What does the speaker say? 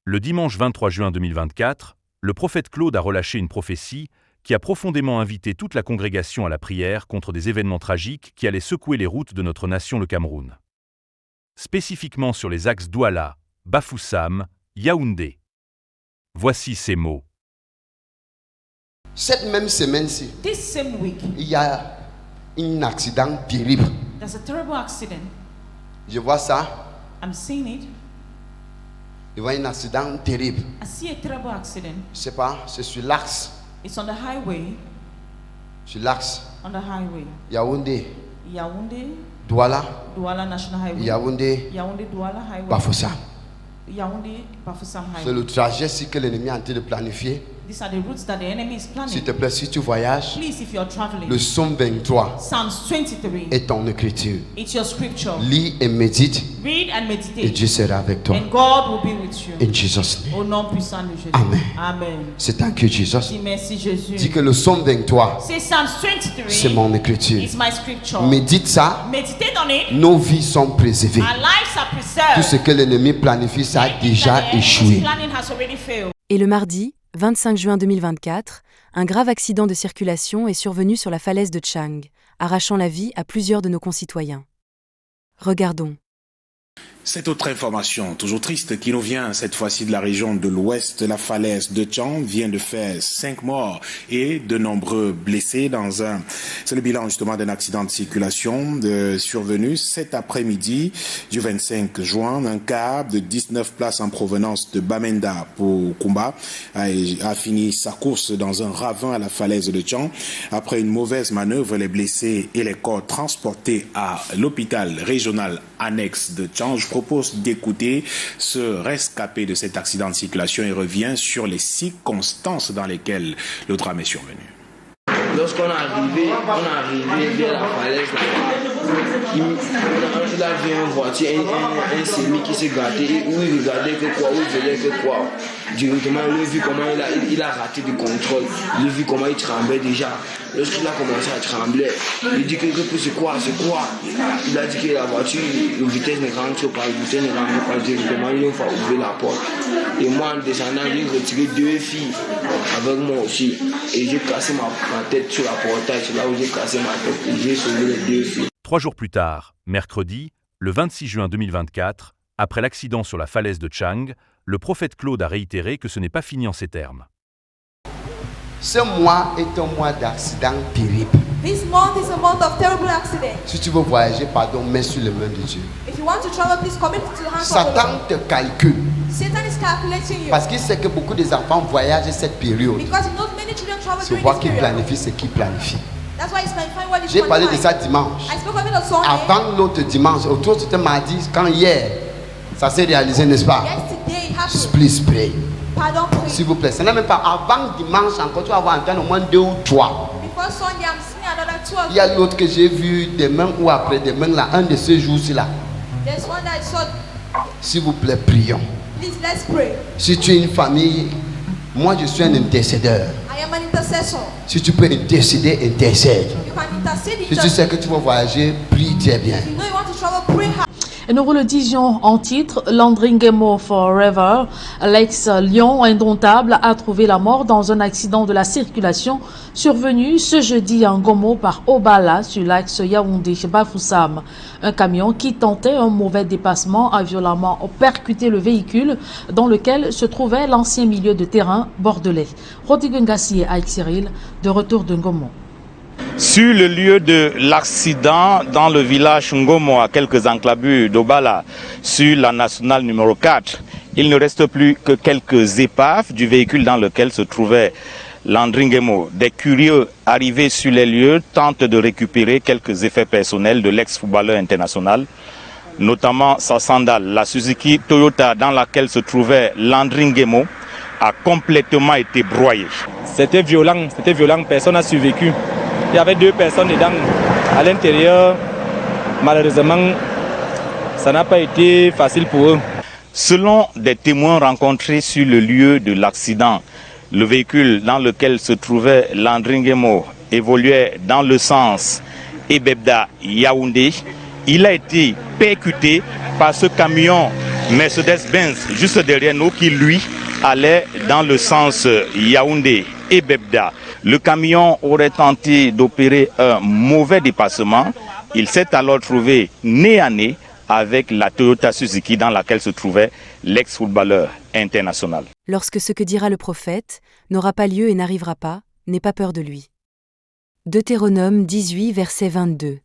Le dimanche 23 juin 2024, le prophète Claude a relâché une prophétie qui a profondément invité toute la congrégation à la prière contre des événements tragiques qui allaient secouer les routes de notre nation, le Cameroun. Spécifiquement sur les axes Douala, Bafoussam, Yaoundé. Voici ces mots. Cette même semaine-ci, This same week, il y a un accident terrible. there's a terrible accident. Je vois ça, I'm seeing it. je vois un accident terrible. I see a terrible accident. Je sais pas, c'est sur l'axe. It's on the highway. Sur l'axe On the highway. Yaoundé, Yaoundé, Douala, Douala National Highway. Yaoundé, Yaoundé, Douala Highway. Bafoussam. Yaoundé, Bafoussam C'est Highway. le trajet que l'ennemi est en train de planifier. These are the routes that the enemy is S'il planning. te plaît, si tu voyages, Please, if you're traveling, le Psaume 23 Psalms 23. est ton écriture. It's your scripture. Lis et médite Read and et meditate. Dieu sera avec toi. And God will be with you. In Jesus' name. Au nom puissant de Jésus. Amen. Amen. C'est thank you, Jesus. Dis merci Jésus. Dis que le Psaume 23, C'est Psalms 23. c'est mon écriture. It's my scripture. Médite ça, Meditate on it. nos vies sont préservées. Our lives are Tout preserved. ce que l'ennemi planifie, ça a déjà That the enemy's échoué. planning has already failed. Et le mardi, 25 juin 2024, un grave accident de circulation est survenu sur la falaise de Tchang, arrachant la vie à plusieurs de nos concitoyens. Regardons. Cette autre information, toujours triste, qui nous vient cette fois-ci de la région de l'ouest, la falaise de Tchang vient de faire 5 morts et de nombreux blessés c'est le bilan justement d'un accident de circulation survenu cet après-midi du 25 juin. Un car de 19 places en provenance de Bamenda pour Kumba a fini sa course dans un ravin à la falaise de Tchang. Après une mauvaise manœuvre, les blessés et les corps transportés à l'hôpital régional annexe de Tchang. Je propose d'écouter ce rescapé de cet accident de circulation et revient sur les circonstances dans lesquelles le drame est survenu. Lorsqu'on est arrivé vers la falaise là-bas, il a vu une voiture, un semi qui s'est gâté, où il regardait que quoi, où il faisait que quoi. Directement, il a vu comment il a raté du contrôle, il a vu comment il tremblait déjà. Lorsqu'il a commencé à trembler, il dit que c'est quoi. Il a dit que la voiture, la vitesse ne rentre pas, directement, il a ouvert la porte. Et moi, en descendant, j'ai retiré 2 filles avec moi aussi. Et j'ai cassé ma tête sur la portail, c'est là où j'ai cassé ma tête et j'ai sauvé les 2 filles. 3 jours plus tard, mercredi, le 26 juin 2024, après l'accident sur la falaise de Tchang, le prophète Claude a réitéré que ce n'est pas fini en ces termes. Ce mois est un mois d'accident terrible. This month is a month of terrible accident. Si tu veux voyager, pardon, mets sur les mains de Dieu. If you want to travel, please commit to the hands of the Satan Lord. te calcule Satan is calculating you. parce qu'il sait que beaucoup des enfants voyagent cette période. Because he knows many children travel C'est during voir this qu'il period. planifie ce qu'il planifie. That's why he's planifying what he's J'ai parlé de planifying. ça dimanche. I spoke of it on Sunday. Avant l'autre dimanche, autour c'était mardi, quand hier, ça s'est réalisé, n'est-ce pas? Yesterday it happened. Please pray. Pardon, please. S'il vous plaît, ce n'est même pas avant dimanche, encore tu vas avoir entendu au moins 2 ou 3. Before Sunday, I'm seeing another 2 Il y a l'autre que j'ai vu demain ou après-demain, là, un de ces jours-ci là. There's one that I saw. S'il vous plaît, prions. Please, let's pray. Si tu es une famille, moi je suis un intercédeur. I am an intercessor. Si tu peux intercéder, intercède. You can intercede in Si tu church. sais que tu vas voyager, prie très bien. You know you want to travel, pray hard. Et nous vous le disions en titre, Landringemo Forever, l'ex-lion indomptable a trouvé la mort dans un accident de la circulation survenu ce jeudi en Gomo par Obala sur l'axe Yaoundé-Bafoussam. Un camion qui tentait un mauvais dépassement a violemment percuté le véhicule dans lequel se trouvait l'ancien milieu de terrain bordelais. Rodrigue Ngassié avec Cyril, de retour de Ngomo. Sur le lieu de l'accident, dans le village Ngomo, à quelques enclavures d'Obala, sur la nationale numéro 4, il ne reste plus que quelques épaves du véhicule dans lequel se trouvait Landringemo. Des curieux arrivés sur les lieux tentent de récupérer quelques effets personnels de l'ex-footballeur international, notamment sa sandale. La Suzuki Toyota dans laquelle se trouvait Landringemo a complètement été broyée. C'était violent, personne n'a survécu. Il y avait 2 personnes dedans à l'intérieur. Malheureusement, ça n'a pas été facile pour eux. Selon des témoins rencontrés sur le lieu de l'accident, le véhicule dans lequel se trouvait Landringemo évoluait dans le sens Ebebda-Yaoundé. Il a été percuté par ce camion Mercedes-Benz juste derrière nous qui lui allait dans le sens Yaoundé et Bebda. Le camion aurait tenté d'opérer un mauvais dépassement. Il s'est alors trouvé nez à nez avec la Toyota Suzuki dans laquelle se trouvait l'ex-footballeur international. Lorsque ce que dira le prophète n'aura pas lieu et n'arrivera pas, n'aie pas peur de lui. Deutéronome 18, verset 22.